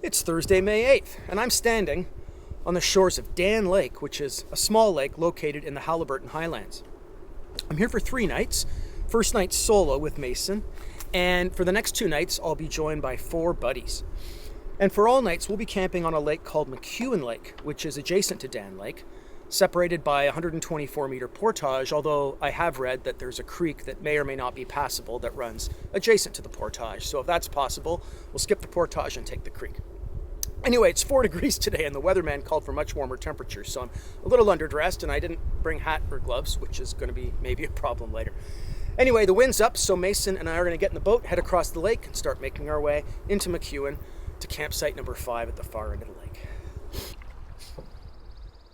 It's Thursday, May 8th, and I'm standing on the shores of Dan Lake, which is a small lake located in the HALIBURTON Highlands. I'm here for 3 nights. First night solo with Mason, and for the next 2 nights I'll be joined by 4 buddies. And for all nights we'll be camping on a lake called McEwen Lake, which is adjacent to Dan Lake, separated by a 124-meter portage, although I have read that there's a creek that may or may not be passable that runs adjacent to the portage. So if that's possible, we'll skip the portage and take the creek. Anyway, it's 4 degrees today and the weatherman called for much warmer temperatures, so I'm a little underdressed and I didn't bring hat or gloves, which is going to be maybe a problem later. Anyway, the wind's up, so Mason and I are going to get in the boat, head across the lake, and start making our way into McEwen to campsite number 5 at the far end of the lake.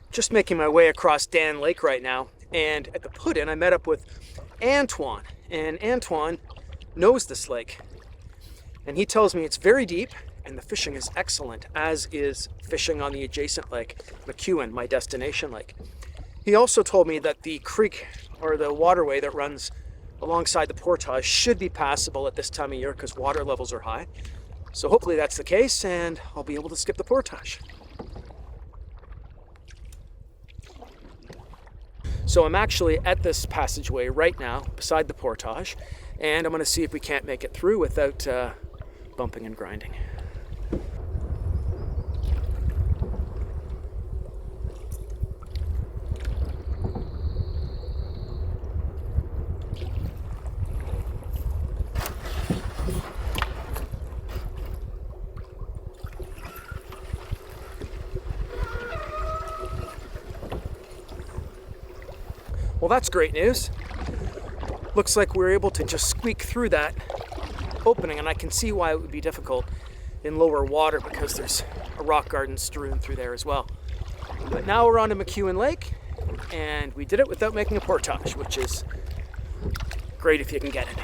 Just making my way across Dan Lake right now, and at the put-in I met up with Antoine, and Antoine knows this lake. And he tells me it's very deep, and the fishing is excellent, as is fishing on the adjacent lake, McEwen, my destination lake. He also told me that the creek, or the waterway that runs alongside the portage, should be passable at this time of year because water levels are high. So hopefully that's the case, and I'll be able to skip the portage. So I'm actually at this passageway right now, beside the portage, and I'm going to see if we can't make it through without bumping and grinding. Well, that's great news. Looks like we're able to just squeak through that opening, and I can see why it would be difficult in lower water because there's a rock garden strewn through there as well. But now we're on to McEwen Lake, and we did it without making a portage, which is great if you can get it.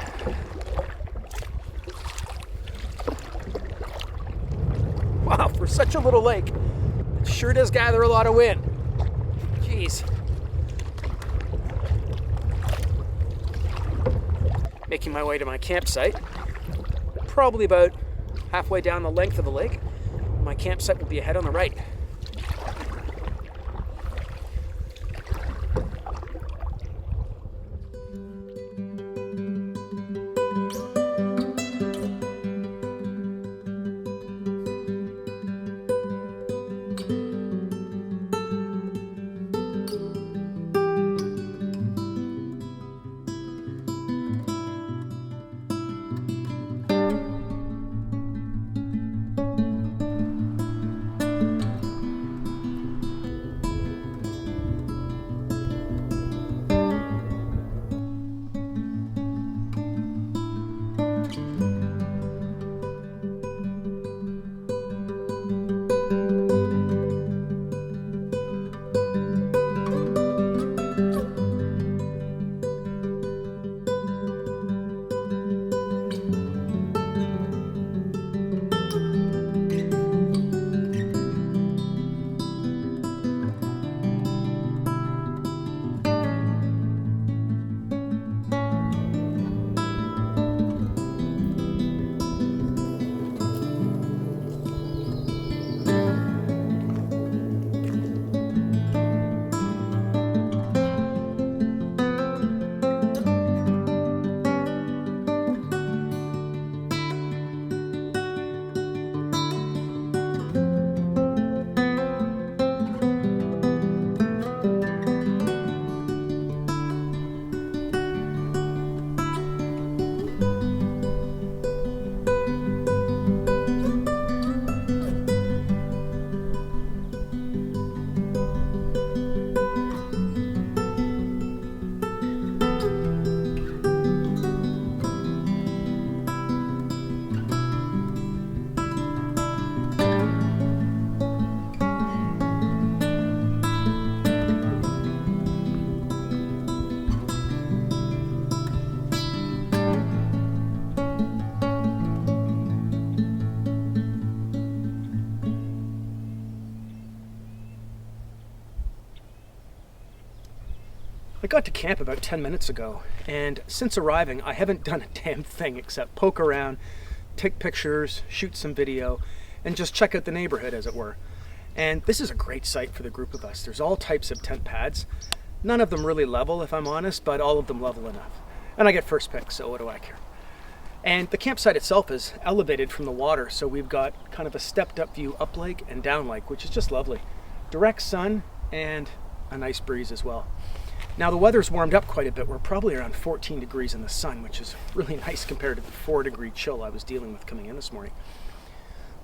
Wow, for such a little lake, it sure does gather a lot of wind. Jeez. Making my way to my campsite, probably about halfway down the length of the lake. My campsite will be ahead on the right. I got to camp about 10 minutes ago, and since arriving, I haven't done a damn thing except poke around, take pictures, shoot some video, and just check out the neighborhood, as it were. And this is a great site for the group of us. There's all types of tent pads. None of them really level, if I'm honest, but all of them level enough. And I get first pick, so what do I care? And the campsite itself is elevated from the water, so we've got kind of a stepped up view up lake and down lake, which is just lovely. Direct sun and a nice breeze as well. Now the weather's warmed up quite a bit. We're probably around 14 degrees in the sun, which is really nice compared to the 4-degree chill I was dealing with coming in this morning.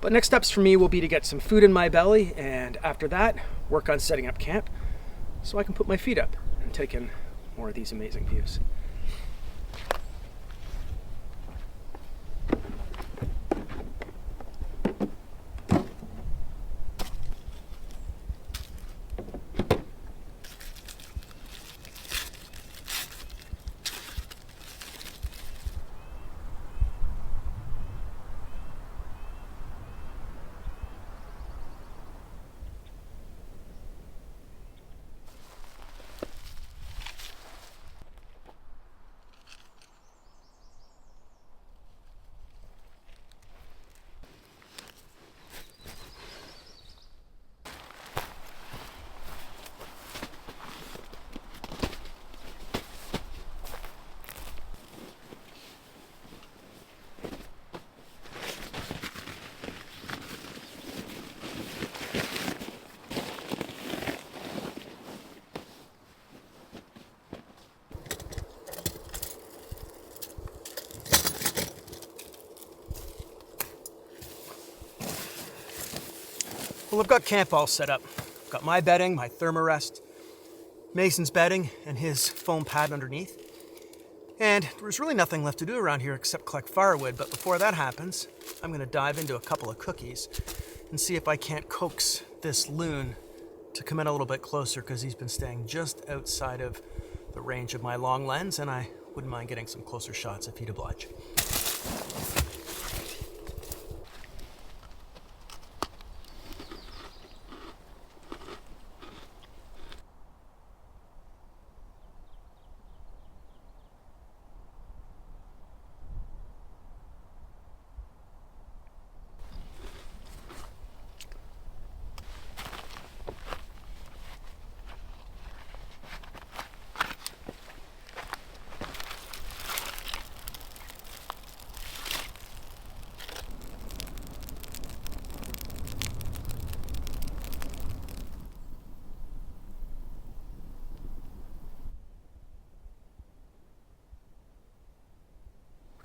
But next steps for me will be to get some food in my belly, and after that, work on setting up camp so I can put my feet up and take in more of these amazing views. Well, I've got camp all set up. I've got my bedding, my thermarest, Mason's bedding, and his foam pad underneath. And there's really nothing left to do around here except collect firewood, but before that happens, I'm gonna dive into a couple of cookies and see if I can't coax this loon to come in a little bit closer, because he's been staying just outside of the range of my long lens, and I wouldn't mind getting some closer shots if he'd oblige.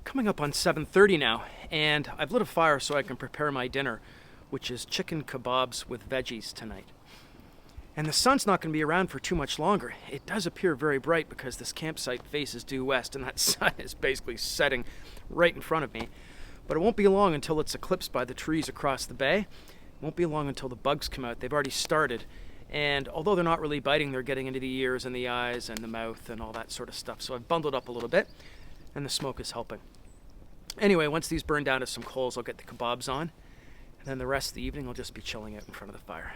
Coming up on 7:30 now, and I've lit a fire so I can prepare my dinner, which is chicken kebabs with veggies tonight. And the sun's not going to be around for too much longer. It does appear very bright because this campsite faces due west, and that sun is basically setting right in front of me. But it won't be long until it's eclipsed by the trees across the bay. It won't be long until the bugs come out. They've already started. And although they're not really biting, they're getting into the ears and the eyes and the mouth and all that sort of stuff. So I've bundled up a little bit, and the smoke is helping. Anyway, once these burn down to some coals, I'll get the kebabs on, and then the rest of the evening I'll just be chilling out in front of the fire.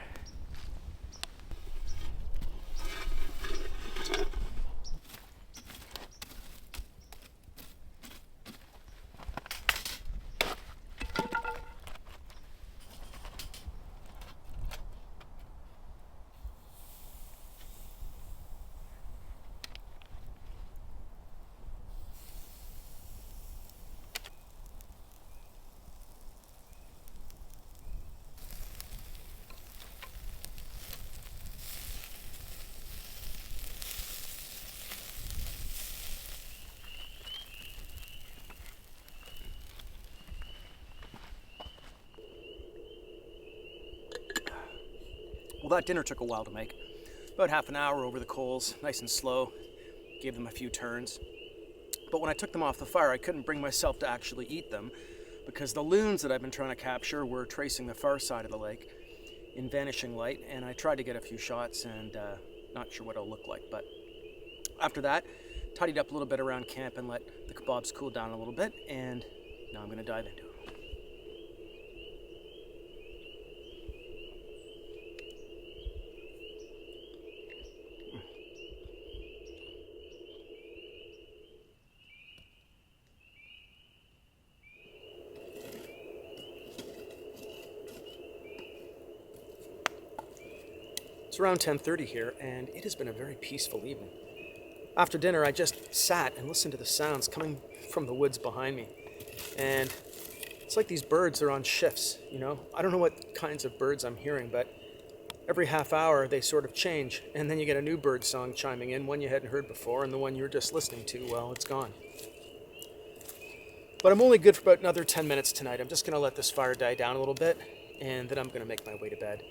Well, that dinner took a while to make. About half an hour over the coals, nice and slow. Gave them a few turns. But when I took them off the fire, I couldn't bring myself to actually eat them because the loons that I've been trying to capture were tracing the far side of the lake in vanishing light, and I tried to get a few shots and not sure what it'll look like. But after that, tidied up a little bit around camp and let the kebabs cool down a little bit, and now I'm going to dive into it. It's around 10:30 here, and it has been a very peaceful evening. After dinner, I just sat and listened to the sounds coming from the woods behind me. And it's like these birds are on shifts, you know? I don't know what kinds of birds I'm hearing, but every half hour they sort of change, and then you get a new bird song chiming in, one you hadn't heard before, and the one you were just listening to, well, it's gone. But I'm only good for about another 10 minutes tonight. I'm just going to let this fire die down a little bit, and then I'm going to make my way to bed.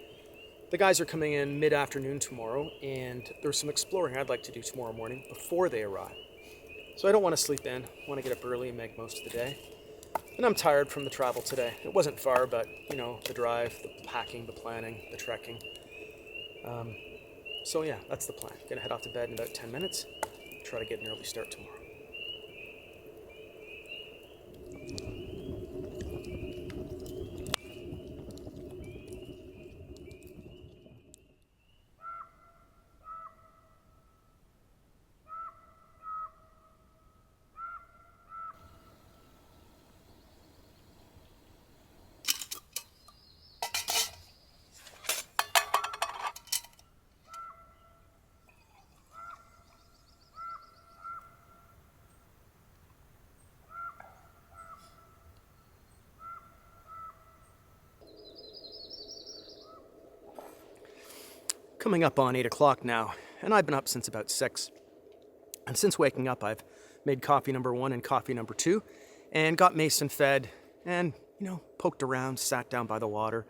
The guys are coming in mid-afternoon tomorrow, and there's some exploring I'd like to do tomorrow morning before they arrive. So I don't want to sleep in. I want to get up early and make most of the day. And I'm tired from the travel today. It wasn't far, but, you know, the drive, the packing, the planning, the trekking. So yeah, that's the plan. Gonna head off to bed in about 10 minutes. Try to get an early start tomorrow. Coming up on 8 o'clock now, and I've been up since about 6. And since waking up, I've made coffee number 1 and coffee number 2, and got Mason fed, and, you know, poked around, sat down by the water,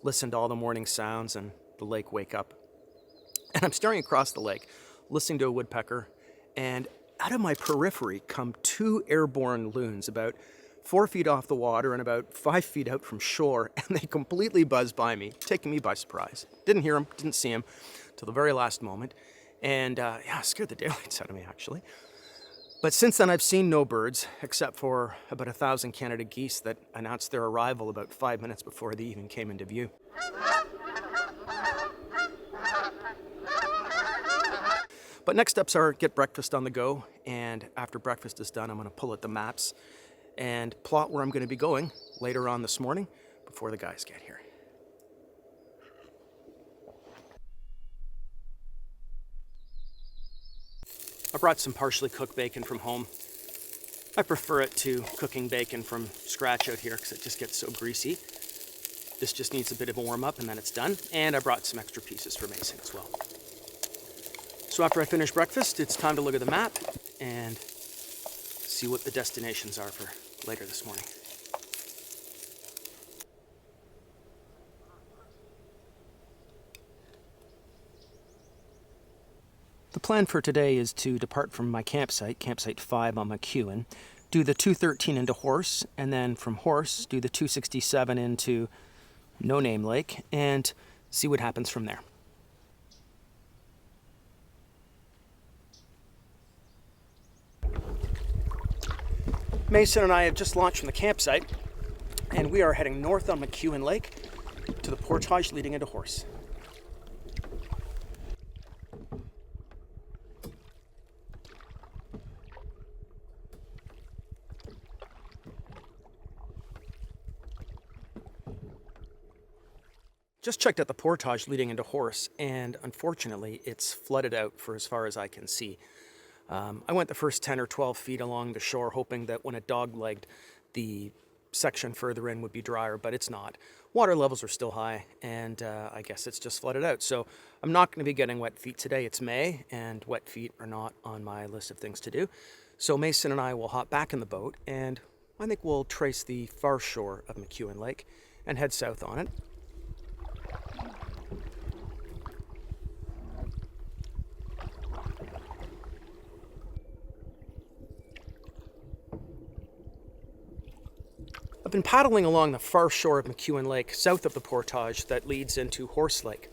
listened to all the morning sounds and the lake wake up. And I'm staring across the lake, listening to a woodpecker, and out of my periphery come 2 airborne loons about 4 feet off the water and about 5 feet out from shore, and they completely buzzed by me, taking me by surprise. Didn't hear them, didn't see them till the very last moment, and yeah, scared the daylights out of me, actually. But since then, I've seen no birds, except for about 1,000 Canada geese that announced their arrival about 5 minutes before they even came into view. But next steps are get breakfast on the go, and after breakfast is done, I'm going to pull out the maps and plot where I'm going to be going later on this morning before the guys get here. I brought some partially cooked bacon from home. I prefer it to cooking bacon from scratch out here because it just gets so greasy. This just needs a bit of a warm up and then it's done. And I brought some extra pieces for Mason as well. So after I finish breakfast, it's time to look at the map and see what the destinations are for later this morning. The plan for today is to depart from my campsite, campsite 5 on McEwen, do the 213 into Horse, and then from Horse do the 267 into No Name Lake, and see what happens from there. Mason and I have just launched from the campsite, and we are heading north on McEwen Lake to the portage leading into Horse. Just checked out the portage leading into Horse, and unfortunately it's flooded out for as far as I can see. I went the first 10 or 12 feet along the shore hoping that when it dog-legged, the section further in would be drier, but it's not. Water levels are still high, and I guess it's just flooded out. So I'm not going to be getting wet feet today. It's May, and wet feet are not on my list of things to do. So Mason and I will hop back in the boat, and I think we'll trace the far shore of McEwen Lake and head south on it. I've been paddling along the far shore of McEwen Lake, south of the portage that leads into Horse Lake.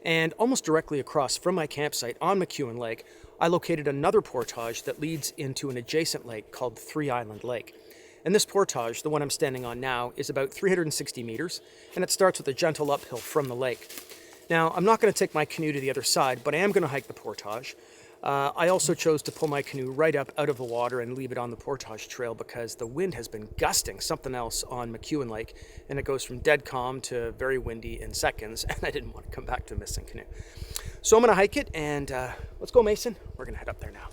And almost directly across from my campsite on McEwen Lake, I located another portage that leads into an adjacent lake called Three Island Lake. And this portage, the one I'm standing on now, is about 360 meters, and it starts with a gentle uphill from the lake. Now, I'm not going to take my canoe to the other side, but I am going to hike the portage. I also chose to pull my canoe right up out of the water and leave it on the portage trail because the wind has been gusting something else on McEwen Lake, and it goes from dead calm to very windy in seconds, and I didn't want to come back to a missing canoe. So I'm going to hike it, and let's go, Mason. We're going to head up there now.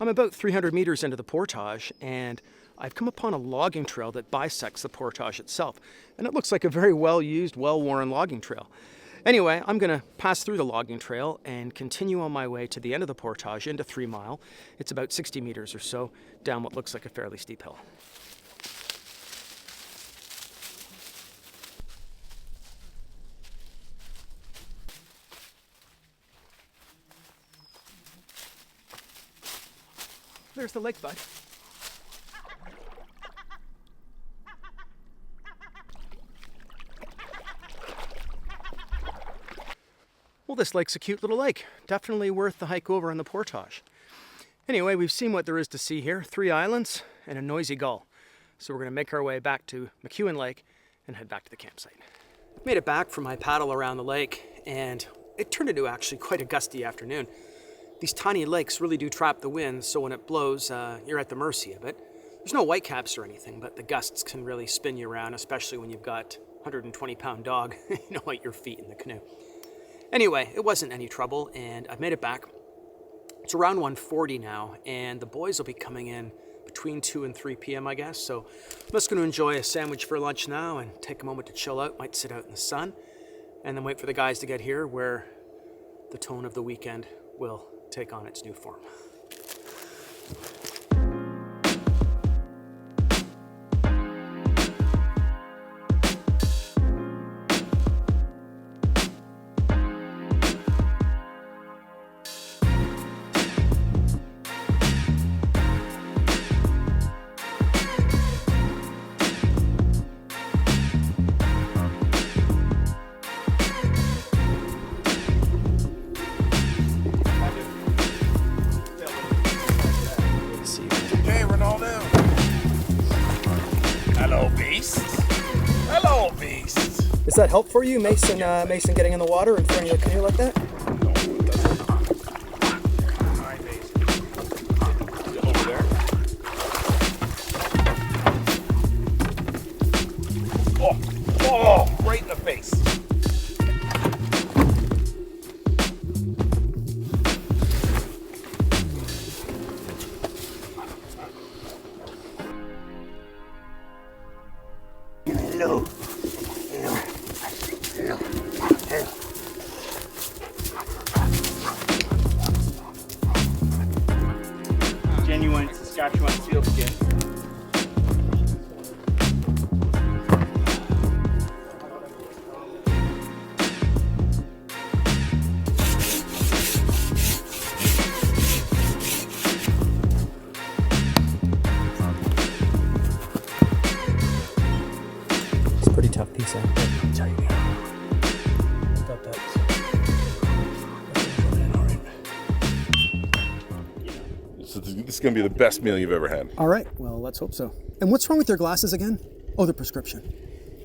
I'm about 300 meters into the portage, and I've come upon a logging trail that bisects the portage itself, and it looks like a very well-used, well-worn logging trail. Anyway, I'm going to pass through the logging trail and continue on my way to the end of the portage into 3 Mile. It's about 60 meters or so down what looks like a fairly steep hill. There's the lake, bud. Well, this lake's a cute little lake. Definitely worth the hike over on the portage. Anyway, we've seen what there is to see here. 3 islands and a noisy gull. So we're going to make our way back to McEwen Lake and head back to the campsite. Made it back from my paddle around the lake, and it turned into actually quite a gusty afternoon. These tiny lakes really do trap the wind, so when it blows, you're at the mercy of it. There's no whitecaps or anything, but the gusts can really spin you around, especially when you've got a 120-pound dog, at your feet in the canoe. Anyway, it wasn't any trouble, and I've made it back. It's around 1:40 now, and the boys will be coming in between 2 and 3 p.m., I guess. So I'm just going to enjoy a sandwich for lunch now and take a moment to chill out, might sit out in the sun, and then wait for the guys to get here where the tone of the weekend will take on its new form. Does that help for you, Mason? Mason getting in the water and throwing your canoe like that? No, it doesn't. Hi, Mason. Get over there. Oh, right in the face. Hello. Genuine Saskatchewan sealskin. It's a pretty tough piece out there. I'll tell you. I got that. So this is going to be the best meal you've ever had. All right, well, let's hope so. And what's wrong with your glasses again? Oh, the prescription.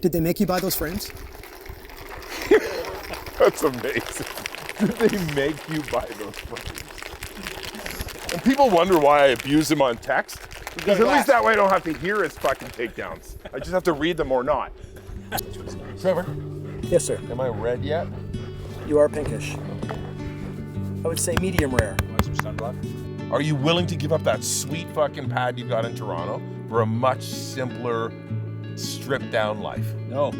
Did they make you buy those frames? That's amazing. Did they make you buy those frames? And people wonder why I abuse him on text. Because at least that way I don't have to hear his fucking takedowns. I just have to read them or not. Trevor, Yes, sir. am I red yet? You are pinkish. I would say medium rare. Want some sunblock? Are you willing to give up that sweet fucking pad you got in Toronto for a much simpler, stripped down life? No.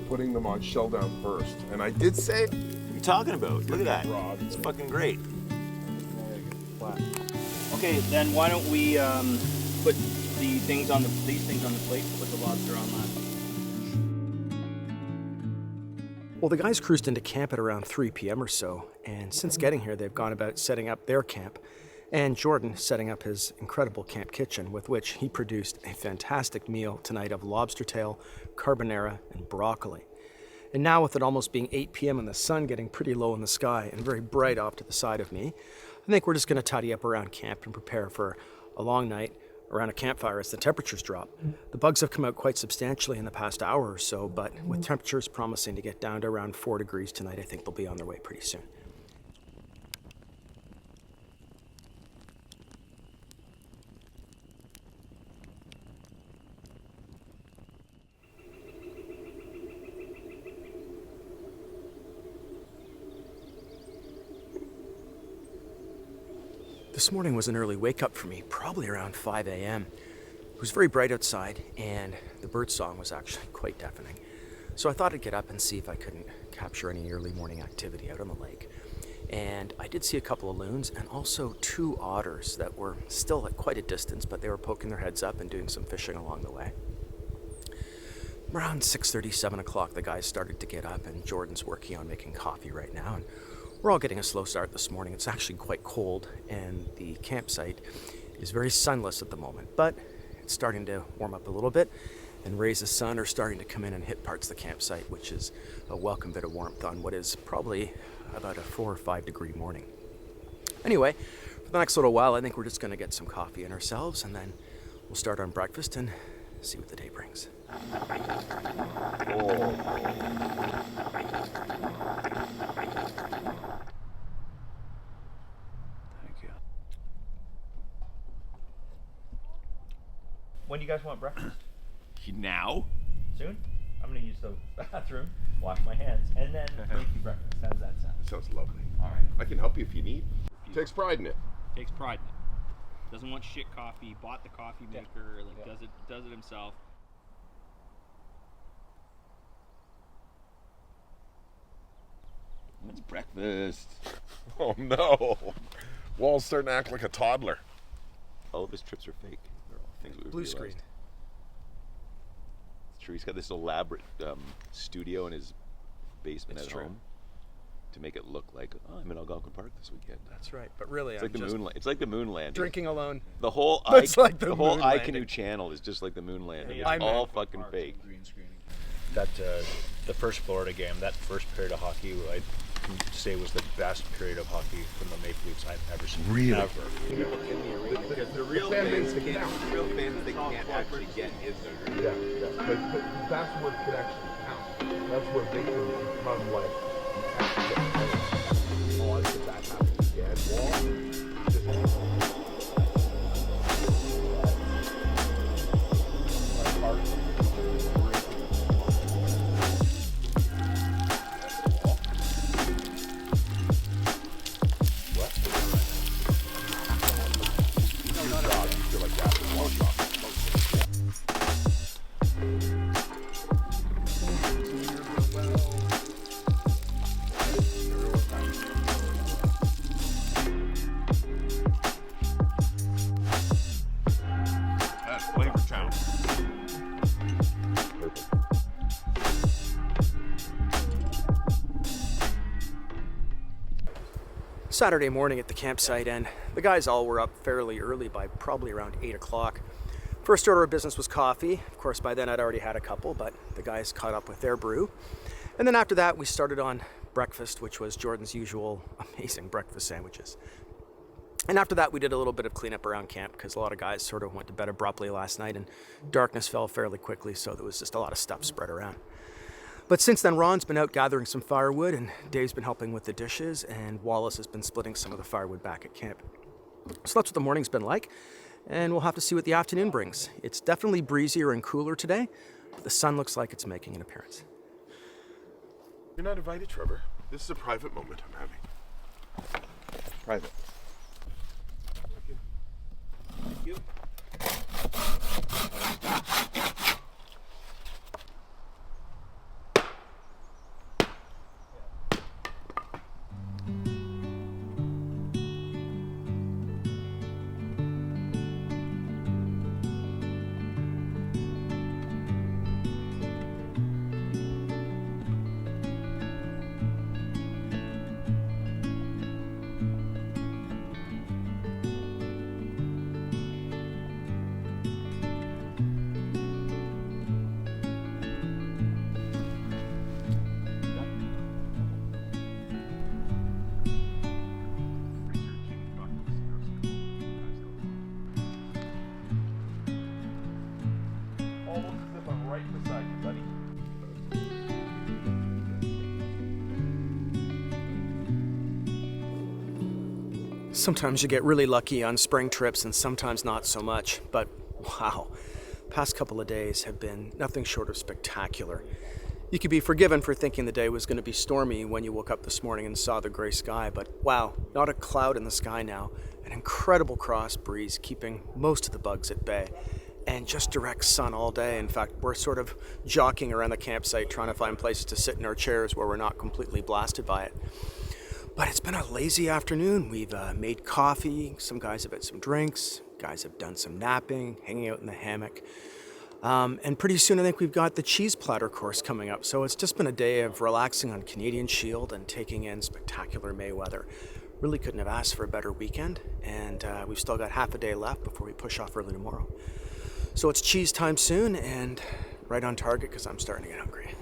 Putting them on shell down first. And I did say, What are you talking about? Look at that. It's fucking great. Okay, then why don't we put these things on the plate, put the lobster on that. Well, the guys cruised into camp at around 3 p.m. or so, and since getting here, they've gone about setting up their camp. and Jordan setting up his incredible camp kitchen, with which he produced a fantastic meal tonight of lobster tail, carbonara, and broccoli. And now, with it almost being 8 p.m. and the sun getting pretty low in the sky and very bright off to the side of me, I think we're just going to tidy up around camp and prepare for a long night around a campfire as the temperatures drop. The bugs have come out quite substantially in the past hour or so, but with temperatures promising to get down to around 4 degrees tonight, I think they'll be on their way pretty soon. This morning was an early wake-up for me, probably around 5 a.m. It was very bright outside, and the birdsong was actually quite deafening. So I thought I'd get up and see if I couldn't capture any early morning activity out on the lake. And I did see a couple of loons and also 2 otters that were still at quite a distance, but they were poking their heads up and doing some fishing along the way. Around 6:30, 7 o'clock, the guys started to get up, and Jordan's working on making coffee right now. And we're all getting a slow start this morning. It's actually quite cold, and the campsite is very sunless at the moment, but it's starting to warm up a little bit, and rays of sun are starting to come in and hit parts of the campsite, which is a welcome bit of warmth on what is probably about a 4 or 5 degree morning. Anyway, for the next little while, I think we're just going to get some coffee in ourselves, and then we'll start on breakfast and see what the day brings. When do you guys want breakfast? Now? Soon? I'm gonna use the bathroom, wash my hands, and then make you breakfast. How does that sound? Sounds lovely. All right. I can help you if you need. Takes pride in it. Takes pride in it. Doesn't want shit coffee. Bought the coffee maker. Does it himself. It's breakfast. Oh no. Wall's starting to act like a toddler. All of his trips are fake. They're all things we've Blue realized. screen. It's true. He's got this elaborate studio in his basement It's at true. home to make it look like, oh, I'm in Algonquin Park this weekend. That's right, but really, It's I'm like the just moon. It's like the moon landing. drinking alone. The whole It's like the whole moon iCanoe landing. channel is just like the moon landing. Yeah, It's I'm all in. fucking fake. That the first Florida game, that first period of hockey, I can say was the best period of hockey from the Maple Leafs I've ever seen. Really? Ever. Because the real fan fans base can't, the real fans they can't actually get is there. Yeah. But that's where connection counts. That's where they can become like the extra players. Oh, I think that happens again. Wall. Just my heart. That's Flavor Town. Saturday morning at the campsite, and the guys all were up fairly early by probably around 8 o'clock. First order of business was coffee. Of course, by then I'd already had a couple, but the guys caught up with their brew. And then after that, we started on breakfast, which was Jordan's usual amazing breakfast sandwiches. And after that, we did a little bit of cleanup around camp because a lot of guys sort of went to bed abruptly last night, and darkness fell fairly quickly, so there was just a lot of stuff spread around. But since then, Ron's been out gathering some firewood, and Dave's been helping with the dishes, and Wallace has been splitting some of the firewood back at camp. So that's what the morning's been like, and we'll have to see what the afternoon brings. It's definitely breezier and cooler today, but the sun looks like it's making an appearance. You're not invited, Trevor. This is a private moment I'm having. Private. Thank you. right beside you, buddy. Sometimes you get really lucky on spring trips and sometimes not so much, but wow, past couple of days have been nothing short of spectacular. You could be forgiven for thinking the day was going to be stormy when you woke up this morning and saw the gray sky, but wow, not a cloud in the sky now, an incredible cross breeze keeping most of the bugs at bay, and just direct sun all day. In fact, we're sort of jockeying around the campsite trying to find places to sit in our chairs where we're not completely blasted by it. But it's been a lazy afternoon. We've made coffee, some guys have had some drinks, guys have done some napping, hanging out in the hammock. And pretty soon I think we've got the cheese platter course coming up. So it's just been a day of relaxing on Canadian Shield and taking in spectacular May weather. Really couldn't have asked for a better weekend. And we've still got half a day left before we push off early tomorrow. So it's cheese time soon and right on target because I'm starting to get hungry.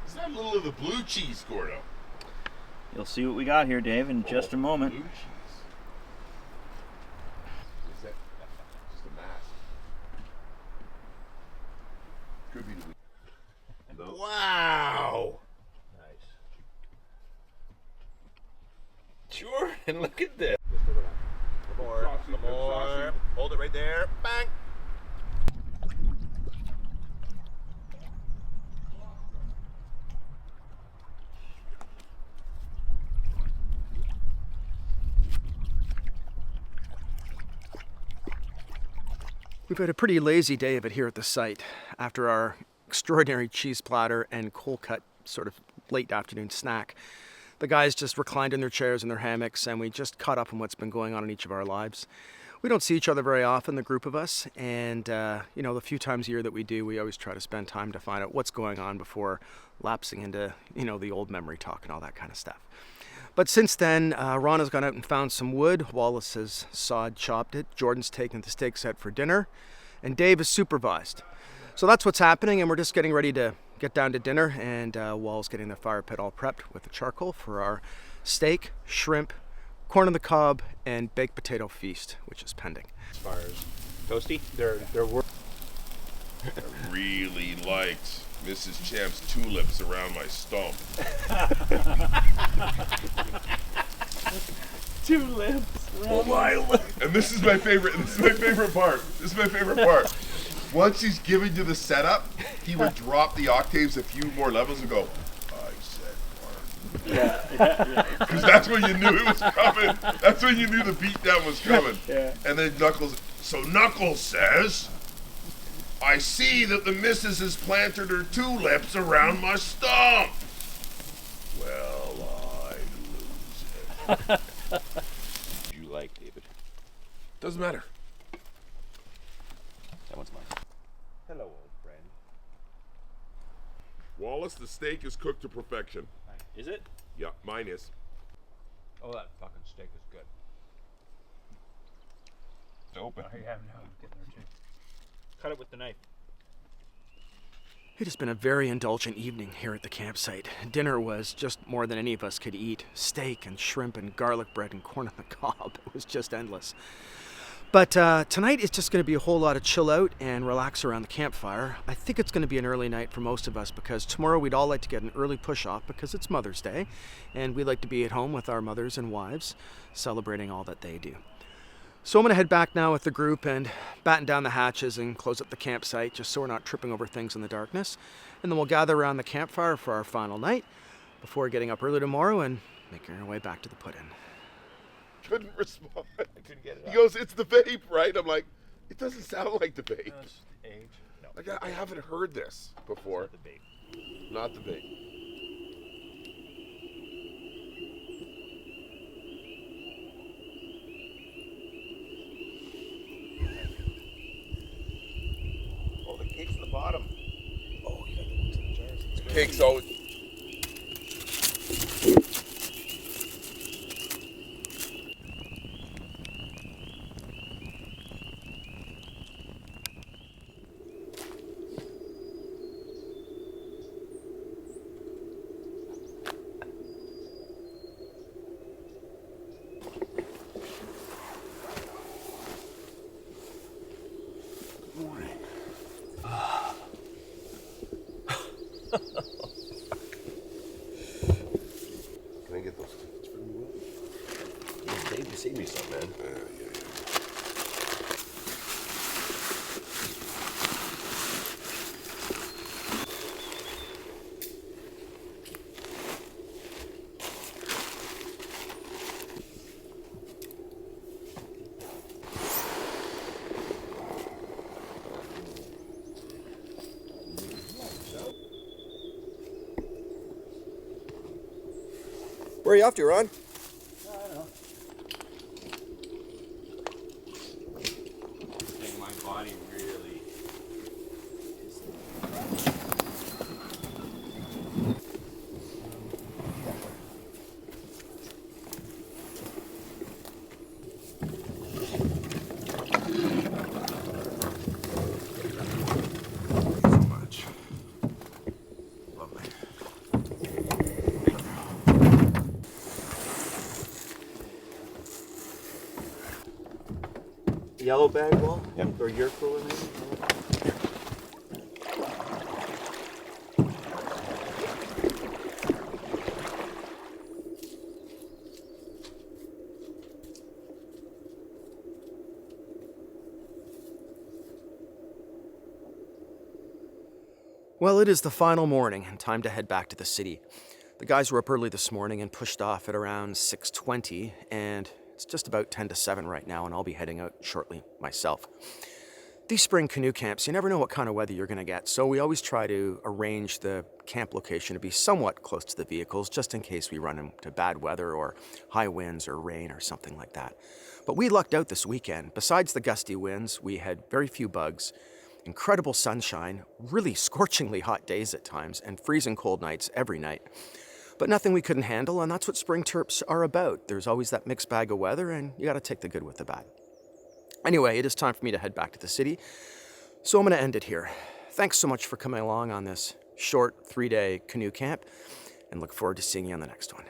Is that a little of the blue cheese, Gordo? You'll see what we got here, Dave, in just a moment. Blue cheese. Is that just a mask? Could be the no. Wow! Nice. Sure, and look at this. Come more. Hold it right there. Bang. We've had a pretty lazy day of it here at the site after our extraordinary cheese platter and cold cut sort of late afternoon snack. The guys just reclined in their chairs and their hammocks and we just caught up on what's been going on in each of our lives. We don't see each other very often, the group of us, and the few times a year that we do, we always try to spend time to find out what's going on before lapsing into, the old memory talk and all that kind of stuff. But since then, Ron has gone out and found some wood. Wallace has sawed, chopped it. Jordan's taken the steaks out for dinner. And Dave has supervised. So that's what's happening, and we're just getting ready to get down to dinner. And Wall's getting the fire pit all prepped with the charcoal for our steak, shrimp, corn on the cob, and baked potato feast, which is pending. As far as toasty, they're work. I really liked Mrs. Champ's tulips around my stump. Tulips. And this is my favorite. This is my favorite part. This is my favorite part. Once he's giving you the setup, he would drop the octaves a few more levels and go, "I said Yeah. because that's when you knew it was coming. That's when you knew the beatdown was coming. Yeah. And then Knuckles. So Knuckles says, "I see that the missus has planted her tulips around my stump." Well, I'd lose it. You like David? Doesn't matter. That one's mine. Hello, old friend. Wallace, the steak is cooked to perfection. Is it? Yeah, mine is. Oh, that fucking steak is good. It's open. Oh, yeah, no, I'm getting there too. Cut it with the knife. It has been a very indulgent evening here at the campsite. Dinner was just more than any of us could eat. Steak and shrimp and garlic bread and corn on the cob. It was just endless. But tonight is just going to be a whole lot of chill out and relax around the campfire. I think it's going to be an early night for most of us because tomorrow we'd all like to get an early push off because it's Mother's Day and we like to be at home with our mothers and wives celebrating all that they do. So I'm going to head back now with the group and batten down the hatches and close up the campsite just so we're not tripping over things in the darkness. And then we'll gather around the campfire for our final night before getting up early tomorrow and making our way back to the put-in. Couldn't respond. I couldn't get it He out. goes, "It's the vape, right?" I'm like, "It doesn't sound like the vape." No, it's the age. No, Like I haven't heard this before. not the bait. Not the vape. Oh, the cake's at the bottom. Oh, you got the ones in the jars. Cake's always. morning. Can I get those tickets from you? Yeah, Dave, you saved me some, man. Yeah. Where are you off to, Ron? My body really. So much. Lovely. Yellow bag wall? Yep. Or your cooler maybe? Well, it is the final morning and time to head back to the city. The guys were up early this morning and pushed off at around 6:20, and it's just about 10 to 7 right now, and I'll be heading out shortly myself. These spring canoe camps, you never know what kind of weather you're going to get, so we always try to arrange the camp location to be somewhat close to the vehicles, just in case we run into bad weather or high winds or rain or something like that. But we lucked out this weekend. Besides the gusty winds, we had very few bugs, incredible sunshine, really scorchingly hot days at times, and freezing cold nights every night. But nothing we couldn't handle, and that's what spring terps are about. There's always that mixed bag of weather, and you got to take the good with the bad. Anyway, it is time for me to head back to the city, so I'm going to end it here. Thanks so much for coming along on this short 3-day canoe camp, and look forward to seeing you on the next one.